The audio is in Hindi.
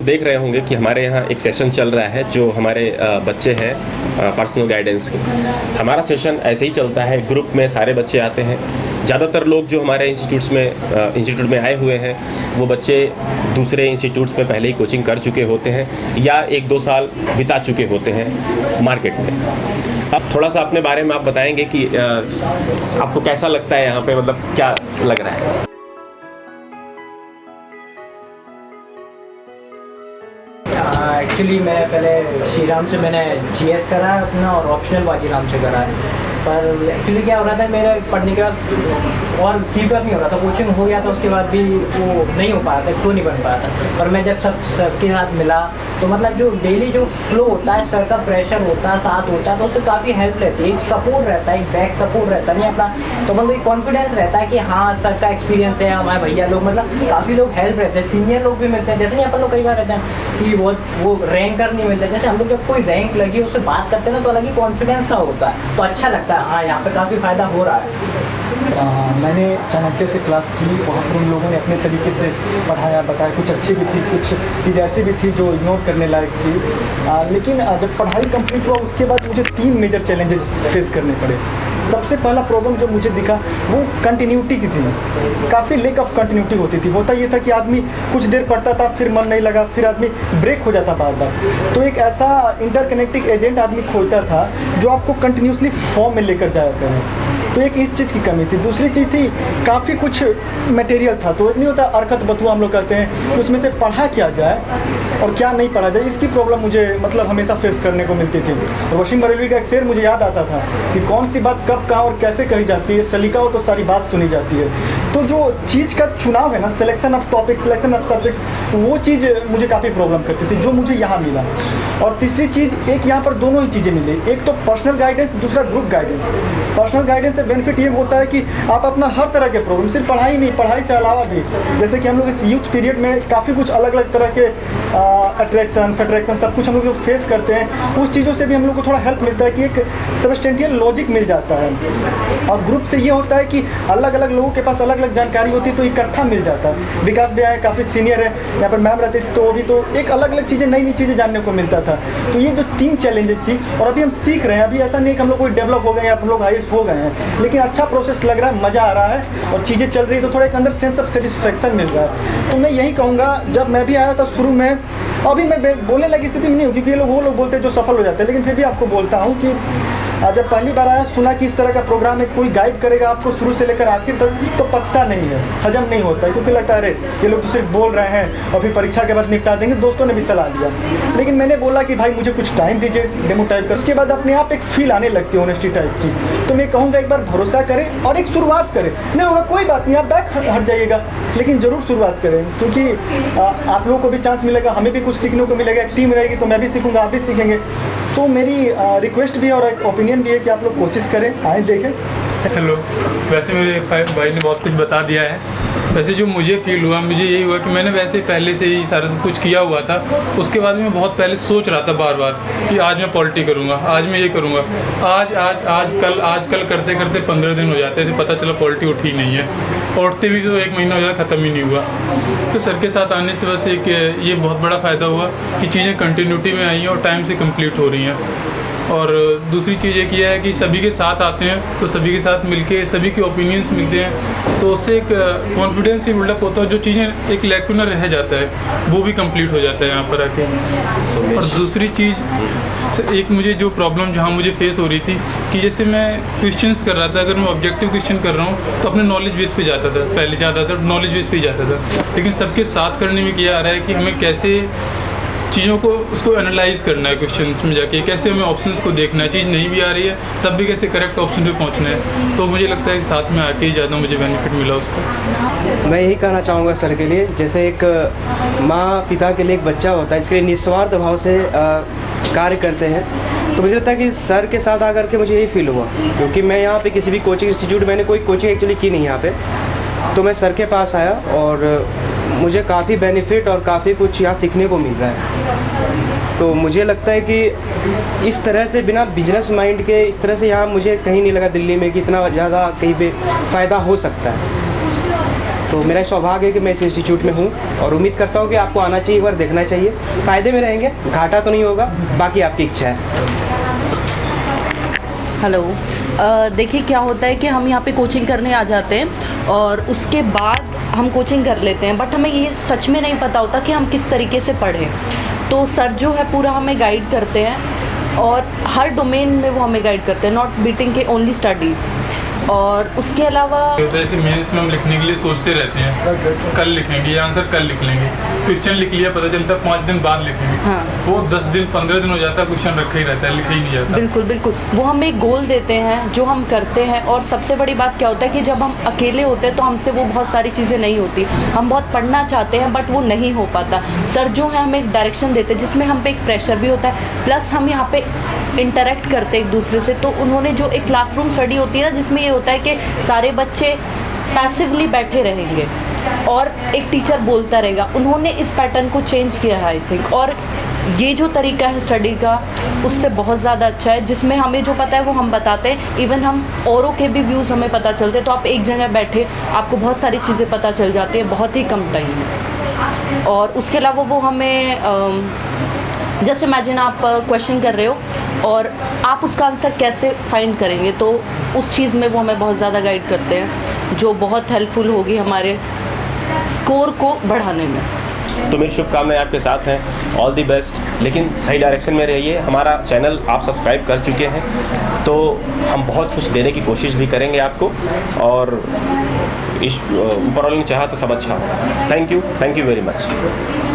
देख रहे होंगे कि हमारे यहाँ एक सेशन चल रहा है जो हमारे बच्चे हैं पर्सनल गाइडेंस के। हमारा सेशन ऐसे ही चलता है, ग्रुप में सारे बच्चे आते हैं। ज़्यादातर लोग जो हमारे इंस्टीट्यूट में आए हुए हैं वो बच्चे दूसरे इंस्टीट्यूट्स में पहले ही कोचिंग कर चुके होते हैं या 1-2 साल बिता चुके होते हैं मार्केट में। अब थोड़ा सा अपने बारे में आप बताएंगे कि आपको कैसा लगता है यहाँ पे, मतलब क्या लग रहा है? एक्चुअली मैं पहले श्रीराम से मैंने जीएस करा है अपना और ऑप्शनल बाजीराम से करा है। पर एक्चुअली क्या हो रहा था, मेरा पढ़ने के बाद और कीप अप नहीं हो रहा था, कोचिंग हो गया था उसके बाद भी वो नहीं हो पाया था, फ्लो नहीं बन पाया था। पर मैं जब सबके साथ मिला तो मतलब जो डेली जो फ्लो होता है, सर का प्रेशर होता है, साथ होता है, तो उससे काफ़ी हेल्प रहती है, एक सपोर्ट रहता है, एक बैक सपोर्ट रहता है नहीं अपना, तो मतलब एक कॉन्फिडेंस रहता है कि हाँ सर का एक्सपीरियंस है, हमारे भैया लोग मतलब काफ़ी लोग हेल्प रहते हैं, सीनियर लोग भी मिलते हैं। जैसे नहीं अपन लोग कई बार रहते हैं कि वो रैंकर नहीं मिलता, जैसे हम लोग जब कोई रैंक लगी उससे बात करते हैं ना तो अलग ही कॉन्फिडेंस सा होता है, तो अच्छा लगता है हाँ यहाँ पे काफ़ी फ़ायदा हो रहा है। मैंने चाणक्य से क्लास की, वहाँ पर उन लोगों ने अपने तरीके से पढ़ाया, बताया, कुछ अच्छी भी थी, कुछ चीज़ ऐसी भी थी जो इग्नोर करने लायक थी। लेकिन जब पढ़ाई कंप्लीट हुआ उसके बाद मुझे 3 मेजर चैलेंजेस फेस करने पड़े। सबसे पहला प्रॉब्लम जो मुझे दिखा वो कंटिन्यूटी की थी। काफ़ी लेक ऑफ कंटिन्यूटी होती थी। होता ये था कि आदमी कुछ देर पढ़ता था, फिर मन नहीं लगा, फिर आदमी ब्रेक हो जाता बार बार। तो एक ऐसा इंटरकनेक्टिंग एजेंट आदमी खोजता था जो आपको कंटिन्यूसली फॉर्म में लेकर जाया करे। तो एक इस चीज़ की कमी थी। दूसरी चीज़ थी काफ़ी कुछ मटेरियल था, तो एक नहीं होता अरकत बतुआ हम लोग कहते हैं कि उसमें से पढ़ा क्या जाए और क्या नहीं पढ़ा जाए, इसकी प्रॉब्लम मुझे मतलब हमेशा फेस करने को मिलती थी। और वसीम बरेलवी का एक शेर मुझे याद आता था कि कौन सी बात कब कहाँ और कैसे कही जाती है, सलीका हो तो सारी बात सुनी जाती है। तो जो चीज़ का चुनाव है ना, selection of topic, selection of subject, वो चीज़ मुझे काफ़ी प्रॉब्लम करती थी, जो मुझे यहाँ मिला। और तीसरी चीज़, एक यहाँ पर दोनों ही चीज़ें मिली, एक तो पर्सनल गाइडेंस, दूसरा ग्रुप गाइडेंस। पर्सनल गाइडेंस से बेनिफिट ये होता है कि आप अपना हर तरह के प्रॉब्लम, सिर्फ पढ़ाई नहीं, पढ़ाई से अलावा भी, जैसे कि हम लोग इस यूथ पीरियड में काफ़ी कुछ अलग अलग तरह के अट्रैक्शन फेट्रैक्शन सब कुछ हम लोग जो फेस करते हैं, उस चीज़ों से भी हम लोग को थोड़ा हेल्प मिलता है कि एक सबस्टेंशियल लॉजिक मिल जाता है। और ग्रुप से ये होता है कि अलग अलग लोगों के पास अलग अलग जानकारी होती है, तो इकट्ठा मिल जाता है। विकास भी आए, काफ़ी सीनियर है, यहाँ पर मैम रहती थी, तो वो भी तो एक अलग अलग चीज़ें, नई नई चीज़ें जानने को मिलता था। तो ये जो 3 चैलेंजेस थी, और अभी हम सीख रहे हैं, अभी ऐसा नहीं कि हम लोग कोई डेवलप हो गए हैं, आप लोग IAS हो गए हैं, लेकिन अच्छा प्रोसेस लग रहा है, मज़ा आ रहा है और चीज़ें चल रही है, तो थोड़ा एक अंदर सेंस ऑफ सेटिस्फेक्शन मिल रहा है। तो मैं यही कहूँगा, जब मैं भी आया था शुरू में, अभी मैं बोलने लगी स्थिति में नहीं हूँ क्योंकि वो लोग बोलते हैं जो सफल हो जाते हैं, लेकिन फिर भी आपको बोलता हूँ कि जब पहली बार आया, सुना कि इस तरह का प्रोग्राम है, कोई गाइड करेगा आपको शुरू से लेकर आखिर तक, तो पछता नहीं है, हजम नहीं होता है, क्योंकि लगता है अरे ये लोग तो सिर्फ बोल रहे हैं और फिर परीक्षा के बाद निपटा देंगे। दोस्तों ने भी सलाह दिया, लेकिन मैंने बोला कि भाई मुझे कुछ टाइम दीजिए डेमो टाइप कर, उसके बाद अपने आप एक फील आने लगती है ऑनेस्टी टाइप की। तो मैं कहूँगा एक बार भरोसा करें और एक शुरुआत करें, नहीं होगा कोई बात नहीं, आप बैक हट जाइएगा, लेकिन ज़रूर शुरुआत करें, क्योंकि आप लोगों को भी चांस मिलेगा, हमें भी कुछ सीखने को मिलेगा। एक टीम रहेगी तो मैं भी सीखूँगा, आप भी सीखेंगे। तो मेरी रिक्वेस्ट भी है और एक ओपिनियन भी है कि आप लोग कोशिश करें, आए देखें। हेलो, वैसे मेरे भाई ने बहुत कुछ बता दिया है। वैसे जो मुझे फील हुआ, मुझे यही हुआ कि मैंने वैसे पहले से ही सारा कुछ किया हुआ था। उसके बाद मैं बहुत पहले सोच रहा था बार बार कि आज मैं पॉलिटी करूँगा, आज मैं ये करूँगा, आज कल करते करते 15 दिन हो जाते थे, पता चला पॉलिटी उठी नहीं है, उठते भी तो 1 महीना हो जाता, ख़त्म ही नहीं हुआ। तो सर के साथ आने से बस एक ये बहुत बड़ा फ़ायदा हुआ कि चीज़ें कंटिन्यूटी में आई हैं और टाइम से कंप्लीट हो रही हैं। और दूसरी चीज़ एक ये है कि सभी के साथ आते हैं, तो सभी के साथ मिलके सभी के ओपिनियंस मिलते हैं, तो उससे एक कॉन्फिडेंस ही बिल्डअप होता है। जो चीज़ें एक लैक्यूना रह जाता है वो भी कंप्लीट हो जाता है यहाँ पर आके। और दूसरी चीज़, एक मुझे जो प्रॉब्लम जहाँ मुझे फेस हो रही थी कि जैसे मैं क्वेश्चंस कर रहा था, अगर मैं ऑब्जेक्टिव क्वेश्चन कर रहा हूँ तो अपने नॉलेज बेस पे जाता था, पहले जाता था नॉलेज बेस पे जाता था। लेकिन सबके साथ करने में क्या आ रहा है कि हमें कैसे चीज़ों को उसको एनालाइज करना है, क्वेश्चन में जाके कैसे हमें ऑप्शंस को देखना है, चीज़ नहीं भी आ रही है तब भी कैसे करेक्ट ऑप्शन पे पहुंचना है। तो मुझे लगता है कि साथ में आके ही ज़्यादा मुझे बेनिफिट मिला उसका। मैं यही कहना चाहूँगा सर के लिए, जैसे एक माँ पिता के लिए एक बच्चा होता है, इसके लिए निस्वार्थ भाव से कार्य करते हैं। तो मुझे लगता है कि सर के साथ आकर के मुझे यही फील हुआ, क्योंकि मैं यहाँ पे किसी भी कोचिंग इंस्टीट्यूट, मैंने कोई कोचिंग एक्चुअली की नहीं यहाँ पे, तो मैं सर के पास आया और मुझे काफ़ी बेनिफिट और काफ़ी कुछ यहाँ सीखने को मिल रहा है। तो मुझे लगता है कि इस तरह से बिना बिजनेस माइंड के इस तरह से यहाँ मुझे कहीं नहीं लगा दिल्ली में कि इतना ज़्यादा कहीं पे फ़ायदा हो सकता है। तो मेरा सौभाग्य है कि मैं इस इंस्टीट्यूट में हूँ और उम्मीद करता हूँ कि आपको आना चाहिए, एक बार देखना चाहिए। फ़ायदे में रहेंगे, घाटा तो नहीं होगा, बाकी आपकी इच्छा है। हेलो। देखिए क्या होता है कि हम यहाँ पे कोचिंग करने आ जाते हैं और उसके बाद हम कोचिंग कर लेते हैं, बट हमें ये सच में नहीं पता होता कि हम किस तरीके से पढ़ें। तो सर जो है पूरा हमें गाइड करते हैं और हर डोमेन में वो हमें गाइड करते हैं, नॉट बीटिंग के ओनली स्टडीज़। और उसके अलावा जैसे मेंस में हम लिखने के लिए सोचते रहते हैं, कल लिखेंगे ये आंसर, कल लिख लेंगे। क्वेश्चन लिख लिया, पता चलता है 5 दिन बाद लिखेंगे। हाँ। वो 10 दिन 15 दिन हो जाता है, क्वेश्चन रखा ही रहता है, लिखा ही नहीं जाता। बिल्कुल बिल्कुल, वो हमें एक गोल देते हैं जो हम करते हैं। और सबसे बड़ी बात क्या होता है कि जब हम अकेले होते हैं तो हमसे वो बहुत सारी चीज़ें नहीं होती। हम बहुत पढ़ना चाहते हैं बट वो नहीं हो पाता। सर जो है हमें एक डायरेक्शन देते हैं जिसमें हम पे एक प्रेशर भी होता है, प्लस हम यहाँ पे इंटरेक्ट करते हैं एक दूसरे से। तो उन्होंने जो एक क्लासरूम स्टडी होती है ना, जिसमें ये होता है कि सारे बच्चे पैसिवली बैठे रहेंगे और एक टीचर बोलता रहेगा, उन्होंने इस पैटर्न को चेंज किया है आई थिंक। और ये जो तरीका है स्टडी का उससे बहुत ज़्यादा अच्छा है, जिसमें हमें जो पता है वो हम बताते हैं। इवन हम औरों के भी व्यूज़ हमें पता चलते हैं। तो आप एक जगह बैठे आपको बहुत सारी चीज़ें पता चल जाती हैं बहुत ही कम टाइम में। और उसके अलावा वो हमें जस्ट इमेजिन आप क्वेश्चन कर रहे हो और आप उसका आंसर कैसे फाइंड करेंगे, तो उस चीज़ में वो हमें बहुत ज़्यादा गाइड करते हैं, जो बहुत हेल्पफुल होगी हमारे स्कोर को बढ़ाने में। तो मेरी शुभकामनाएं आपके साथ हैं, ऑल दी बेस्ट। लेकिन सही डायरेक्शन में रहिए। हमारा चैनल आप सब्सक्राइब कर चुके हैं तो हम बहुत कुछ देने की कोशिश भी करेंगे आपको, और ऊपर वाले ने चाहा तो सब अच्छा हो। Thank you very much.